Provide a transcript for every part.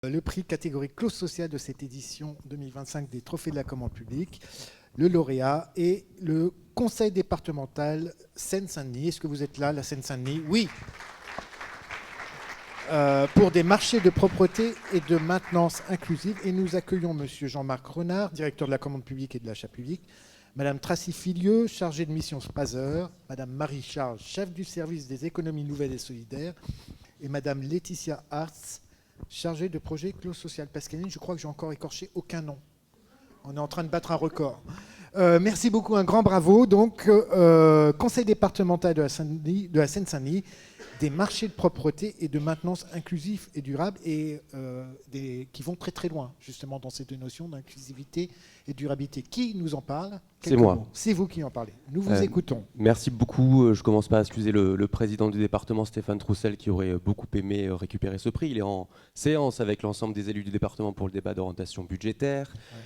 Le prix catégorie clause sociale de cette édition 2025 des Trophées de la commande publique, le lauréat est le conseil départemental Seine-Saint-Denis. Est-ce que vous êtes là, la Seine-Saint-Denis? Oui. Pour des marchés de propreté et de maintenance inclusive. Et nous accueillons Monsieur Jean-Marc Renard, directeur de la commande publique et de l'achat public, Madame Tracy Filieux, chargée de mission Spazer, Madame Marie Charles, chef du service des économies nouvelles et solidaires, et Madame Laetitia Hartz, chargée de projet clause sociale. Pascaline, je crois que j'ai encore écorché aucun nom. On est en train de battre un record. Merci beaucoup, un grand bravo. Donc, conseil départemental de la Seine-Saint-Denis, des marchés de propreté et de maintenance inclusifs et durables, et qui vont très très loin, justement, dans ces deux notions d'inclusivité et durabilité. Qui nous en parle? C'est moi. C'est vous qui en parlez. Nous vous écoutons. Merci beaucoup. Je commence par excuser le président du département, Stéphane Troussel, qui aurait beaucoup aimé récupérer ce prix. Il est en séance avec l'ensemble des élus du département pour le débat d'orientation budgétaire. Ouais.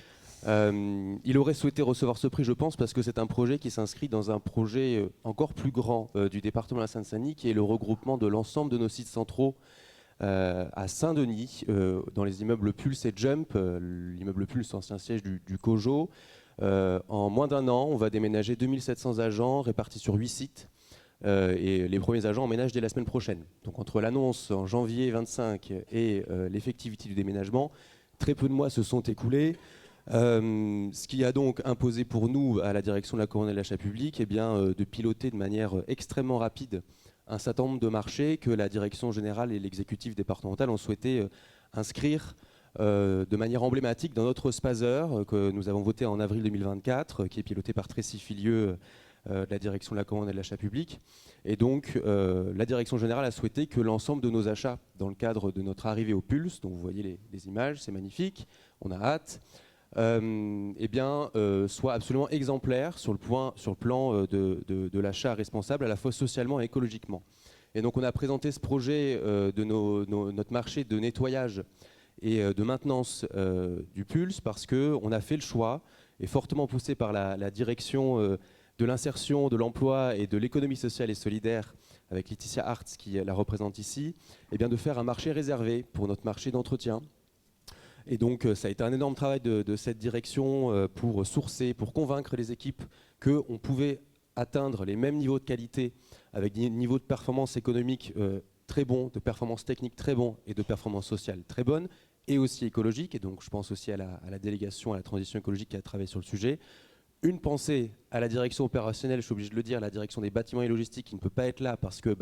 Il aurait souhaité recevoir ce prix, je pense, parce que c'est un projet qui s'inscrit dans un projet encore plus grand du département de la Seine-Saint-Denis, qui est le regroupement de l'ensemble de nos sites centraux à Saint-Denis, dans les immeubles Pulse et Jump, l'immeuble Pulse, ancien siège du COJO. En moins d'un an, on va déménager 2700 agents répartis sur 8 sites. Et les premiers agents emménagent dès la semaine prochaine. Donc entre l'annonce en janvier 25 et l'effectivité du déménagement, très peu de mois se sont écoulés. Ce qui a donc imposé pour nous, à la direction de la commande et de l'achat public, de piloter de manière extrêmement rapide un certain nombre de marchés que la direction générale et l'exécutif départemental ont souhaité inscrire de manière emblématique dans notre Spazer que nous avons voté en avril 2024, qui est piloté par Tracy Filieux de la direction de la commande et de l'achat public. Et donc, la direction générale a souhaité que l'ensemble de nos achats, dans le cadre de notre arrivée au Pulse, dont vous voyez les images, c'est magnifique, on a hâte, soit absolument exemplaire sur le plan de l'achat responsable, à la fois socialement et écologiquement. Et donc on a présenté ce projet de notre marché de nettoyage et de maintenance du Pulse parce qu'on a fait le choix, et fortement poussé par la direction de l'insertion, de l'emploi et de l'économie sociale et solidaire, avec Laetitia Hartz qui la représente ici, de faire un marché réservé pour notre marché d'entretien. Et donc, ça a été un énorme travail de cette direction pour sourcer, pour convaincre les équipes qu'on pouvait atteindre les mêmes niveaux de qualité avec des niveaux de performance économique très bons, de performance technique très bons et de performance sociale très bonne, et aussi écologique. Et donc, je pense aussi à la délégation à la transition écologique qui a travaillé sur le sujet. Une pensée à la direction opérationnelle, je suis obligé de le dire, la direction des bâtiments et logistiques qui ne peut pas être là parce que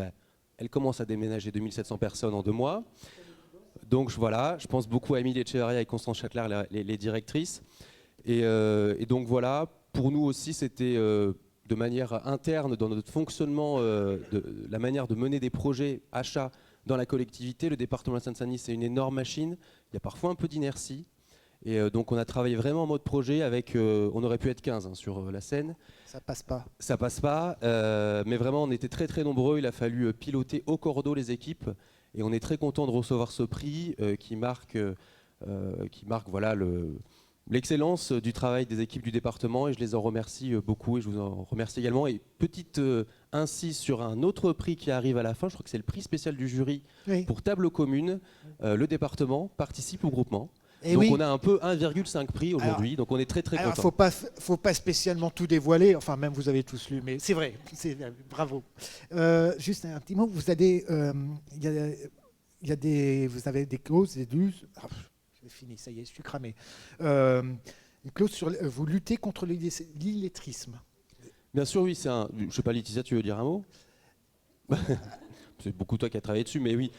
elle commence à déménager 2700 personnes en 2 mois. Donc voilà, je pense beaucoup à Émilie Echeverria et Constance Châtelaire, les directrices. Et donc voilà, pour nous aussi, c'était de manière interne dans notre fonctionnement, la manière de mener des projets achats dans la collectivité. Le département de la Seine-Saint-Denis, c'est une énorme machine. Il y a parfois un peu d'inertie. Et donc on a travaillé vraiment en mode projet avec, on aurait pu être 15 sur la Seine. Ça passe pas. Ça passe pas, mais vraiment on était très très nombreux. Il a fallu piloter au cordeau les équipes. Et on est très content de recevoir ce prix qui marque voilà, l'excellence du travail des équipes du département, et je les en remercie beaucoup et je vous en remercie également. Et petite insiste sur un autre prix qui arrive à la fin, je crois que c'est le prix spécial du jury pour table commune. Le département participe au groupement. Et donc on a un peu 1,5 prix aujourd'hui, donc on est très très content. Faut pas spécialement tout dévoiler, enfin même vous avez tous lu, mais c'est vrai, bravo. Juste un petit mot, vous avez vous avez des clauses, des clauses. C'est fini, ça y est, je suis cramé. Une clause sur, vous luttez contre l'illettrisme. Bien sûr, oui, je ne sais pas, Laetitia, tu veux dire un mot? C'est beaucoup toi qui as travaillé dessus, mais oui.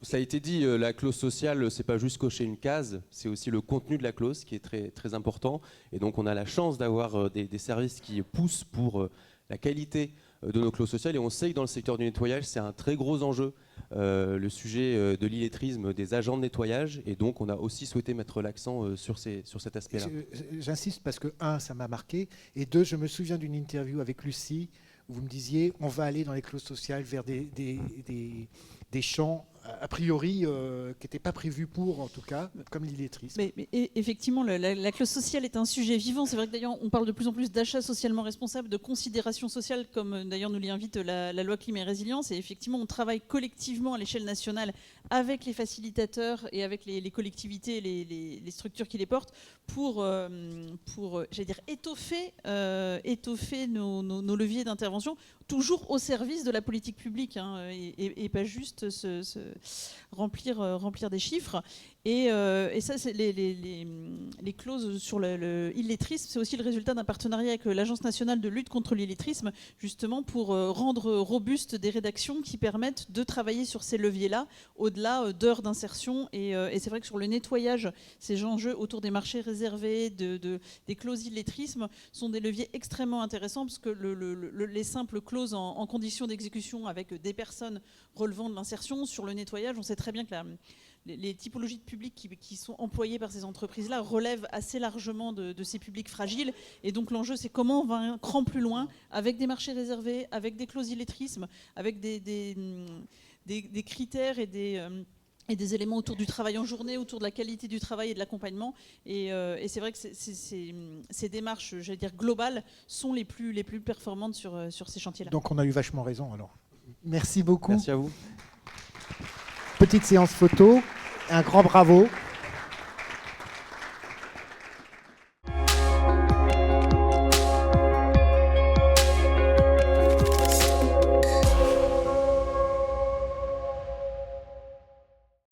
Ça a été dit, la clause sociale, c'est pas juste cocher une case, c'est aussi le contenu de la clause qui est très, très important. Et donc on a la chance d'avoir des services qui poussent pour la qualité de nos clauses sociales. Et on sait que dans le secteur du nettoyage, c'est un très gros enjeu, le sujet de l'illettrisme des agents de nettoyage. Et donc on a aussi souhaité mettre l'accent sur cet aspect-là. J'insiste parce que, ça m'a marqué. Et 2, je me souviens d'une interview avec Lucie, où vous me disiez, on va aller dans les clauses sociales vers des des champs a priori qui n'étaient pas prévus pour, en tout cas, comme l'illettrisme. Mais effectivement, la clause sociale est un sujet vivant. C'est vrai que d'ailleurs, on parle de plus en plus d'achat socialement responsable, de considération sociale, comme d'ailleurs nous l'y invite la loi climat et résilience. Et effectivement, on travaille collectivement à l'échelle nationale avec les facilitateurs et avec les collectivités, les structures qui les portent, pour j'allais dire, étoffer nos leviers d'intervention, toujours au service de la politique publique, hein, et pas juste remplir des chiffres. Et ça, c'est les clauses sur le illettrisme, c'est aussi le résultat d'un partenariat avec l'Agence nationale de lutte contre l'illettrisme, justement pour rendre robustes des rédactions qui permettent de travailler sur ces leviers-là, au-delà d'heures d'insertion. Et c'est vrai que sur le nettoyage, ces enjeux autour des marchés réservés, des clauses illettrisme, sont des leviers extrêmement intéressants, parce que les simples clauses en conditions d'exécution avec des personnes relevant de l'insertion, sur le nettoyage, on sait très bien que les typologies de publics qui sont employés par ces entreprises-là relèvent assez largement de ces publics fragiles. Et donc l'enjeu, c'est comment on va un cran plus loin, avec des marchés réservés, avec des clauses illettrisme, avec des critères et des éléments autour du travail en journée, autour de la qualité du travail et de l'accompagnement. Et c'est vrai que ces démarches, j'allais dire globales, sont les plus performantes sur ces chantiers-là. Donc on a eu vachement raison alors. Merci beaucoup. Merci à vous. Petite séance photo, un grand bravo.